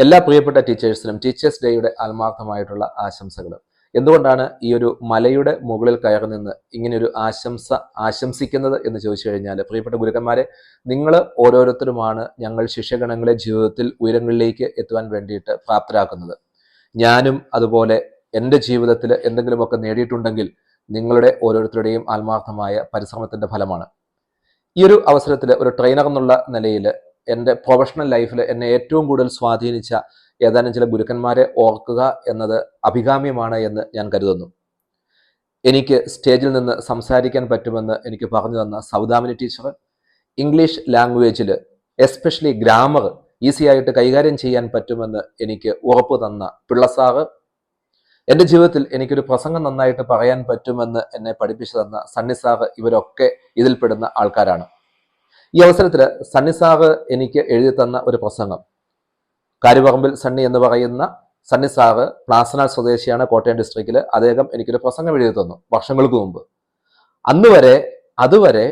എല്ലാ പ്രിയപ്പെട്ട ടീച്ചേഴ്സിനും ടീച്ചേഴ്സ് ഡേയുടെ ആത്മാർത്ഥമായിട്ടുള്ള ആശംസകൾ. എന്തുകൊണ്ടാണ് ഈ ഒരു മലയുടെ മുകളിൽ കയറി നിന്ന് ഇങ്ങനെയൊരു ആശംസിക്കുന്നത് എന്ന് ചോദിച്ചു കഴിഞ്ഞാൽ, പ്രിയപ്പെട്ട ഗുരുക്കന്മാരെ, നിങ്ങൾ ഓരോരുത്തരുമാണ് ഞങ്ങൾ ശിഷ്യഗണങ്ങളെ ജീവിതത്തിൽ ഉയരങ്ങളിലേക്ക് എത്തുവാൻ വേണ്ടിയിട്ട് പ്രാപ്തരാക്കുന്നത്. ഞാനും അതുപോലെ എൻ്റെ ജീവിതത്തിൽ എന്തെങ്കിലുമൊക്കെ നേടിയിട്ടുണ്ടെങ്കിൽ നിങ്ങളുടെ ഓരോരുത്തരുടെയും ആത്മാർത്ഥമായ പരിശ്രമത്തിൻ്റെ ഫലമാണ്. ഈ ഒരു അവസരത്തിൽ ഒരു ട്രെയിനർ എന്നുള്ള നിലയിൽ എൻ്റെ പ്രൊഫഷണൽ ലൈഫിൽ എന്നെ ഏറ്റവും കൂടുതൽ സ്വാധീനിച്ച ഏതാനും ചില ഗുരുക്കന്മാരെ ഓർക്കുക എന്നത് അഭികാമ്യമാണ് എന്ന് ഞാൻ കരുതുന്നു. എനിക്ക് സ്റ്റേജിൽ നിന്ന് സംസാരിക്കാൻ പറ്റുമെന്ന് എനിക്ക് പറഞ്ഞു തന്ന സൗദാമിനി ടീച്ചർ, ഇംഗ്ലീഷ് ലാംഗ്വേജിൽ എസ്പെഷ്യലി ഗ്രാമർ ഈസി ആയിട്ട് കൈകാര്യം ചെയ്യാൻ പറ്റുമെന്ന് എനിക്ക് ഉറപ്പ് തന്ന പിള്ളസാറ്, എൻ്റെ ജീവിതത്തിൽ എനിക്കൊരു പ്രസംഗം നന്നായിട്ട് പറയാൻ പറ്റുമെന്ന് എന്നെ പഠിപ്പിച്ചു തന്ന സണ്ണിസാറ്, ഇവരൊക്കെ ഇതിൽപ്പെടുന്ന ആൾക്കാരാണ്. ഈ അവസരത്തിൽ സണ്ണിസാറ് എനിക്ക് എഴുതി തന്ന ഒരു പ്രസംഗം, കാരിപറമ്പിൽ സണ്ണി എന്ന് പറയുന്ന സണ്ണിസാറ് പ്ലാസനാൽ സ്വദേശിയാണ്, കോട്ടയം ഡിസ്ട്രിക്റ്റിൽ. അദ്ദേഹം എനിക്കൊരു പ്രസംഗം എഴുതി തന്നു വർഷങ്ങൾക്ക് മുമ്പ്. അതുവരെ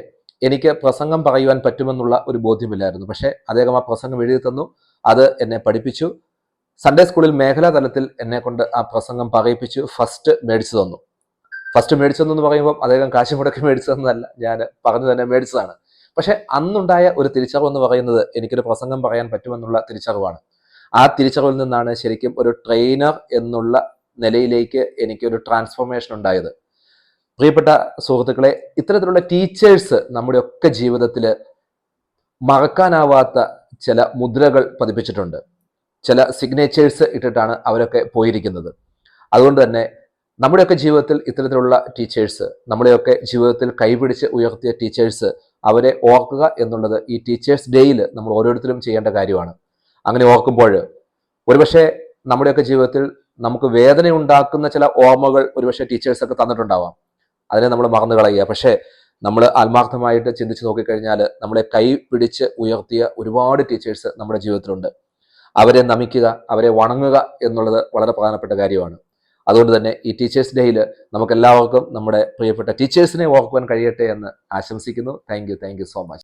എനിക്ക് പ്രസംഗം പറയുവാൻ പറ്റുമെന്നുള്ള ഒരു ബോധ്യമില്ലായിരുന്നു. പക്ഷേ അദ്ദേഹം ആ പ്രസംഗം എഴുതി തന്നു, അത് എന്നെ പഠിപ്പിച്ചു. സൺഡേ സ്കൂളിൽ മേഖലാ തലത്തിൽ എന്നെ കൊണ്ട് ആ പ്രസംഗം പറയിപ്പിച്ചു. ഫസ്റ്റ് മേടിച്ചു തന്നു എന്ന് പറയുമ്പോൾ അദ്ദേഹം കാശ് മുടക്കി മേടിച്ചു തന്നതല്ല, ഞാൻ പറഞ്ഞു തന്നെ മേടിച്ചതാണ്. പക്ഷെ അന്നുണ്ടായ ഒരു തിരിച്ചറിവ് എന്ന് പറയുന്നത് എനിക്കൊരു പ്രസംഗം പറയാൻ പറ്റുമെന്നുള്ള തിരിച്ചറിവാണ്. ആ തിരിച്ചറിവിൽ നിന്നാണ് ശരിക്കും ഒരു ട്രെയിനർ എന്നുള്ള നിലയിലേക്ക് എനിക്കൊരു ട്രാൻസ്ഫോർമേഷൻ ഉണ്ടായത്. പ്രിയപ്പെട്ട സുഹൃത്തുക്കളെ, ഇത്തരത്തിലുള്ള ടീച്ചേഴ്സ് നമ്മുടെ ഒക്കെ ജീവിതത്തിൽ മറക്കാനാവാത്ത ചില മുദ്രകൾ പതിപ്പിച്ചിട്ടുണ്ട്. ചില സിഗ്നേച്ചേഴ്സ് ഇട്ടിട്ടാണ് അവരൊക്കെ പോയിരിക്കുന്നത്. അതുകൊണ്ട് തന്നെ നമ്മുടെയൊക്കെ ജീവിതത്തിൽ ഇത്തരത്തിലുള്ള ടീച്ചേഴ്സ്, നമ്മുടെയൊക്കെ ജീവിതത്തിൽ കൈപിടിച്ച് ഉയർത്തിയ ടീച്ചേഴ്സ്, അവരെ ഓർക്കുക എന്നുള്ളത് ഈ ടീച്ചേഴ്സ് ഡേയിൽ നമ്മൾ ഓരോരുത്തരും ചെയ്യേണ്ട കാര്യമാണ്. അങ്ങനെ ഓർക്കുമ്പോൾ ഒരുപക്ഷെ നമ്മുടെയൊക്കെ ജീവിതത്തിൽ നമുക്ക് വേദന ഉണ്ടാക്കുന്ന ചില ഓർമ്മകൾ ഒരുപക്ഷെ ടീച്ചേഴ്സൊക്കെ തന്നിട്ടുണ്ടാവാം. അതിനെ നമ്മൾ മറന്നു കളയുക. പക്ഷേ നമ്മൾ ആത്മാർത്ഥമായിട്ട് ചിന്തിച്ച് നോക്കിക്കഴിഞ്ഞാൽ നമ്മളെ കൈ പിടിച്ച് ഉയർത്തിയ ഒരുപാട് ടീച്ചേഴ്സ് നമ്മുടെ ജീവിതത്തിലുണ്ട്. അവരെ നമിക്കുക, അവരെ വണങ്ങുക എന്നുള്ളത് വളരെ പ്രധാനപ്പെട്ട കാര്യമാണ്. അതുകൊണ്ട് തന്നെ ഈ ടീച്ചേഴ്സ് ഡേയിൽ നമുക്കെല്ലാവർക്കും നമ്മുടെ പ്രിയപ്പെട്ട ടീച്ചേഴ്സിനെ ഓർക്കുവാൻ കഴിയട്ടെ എന്ന് ആശംസിക്കുന്നു. Thank you so much.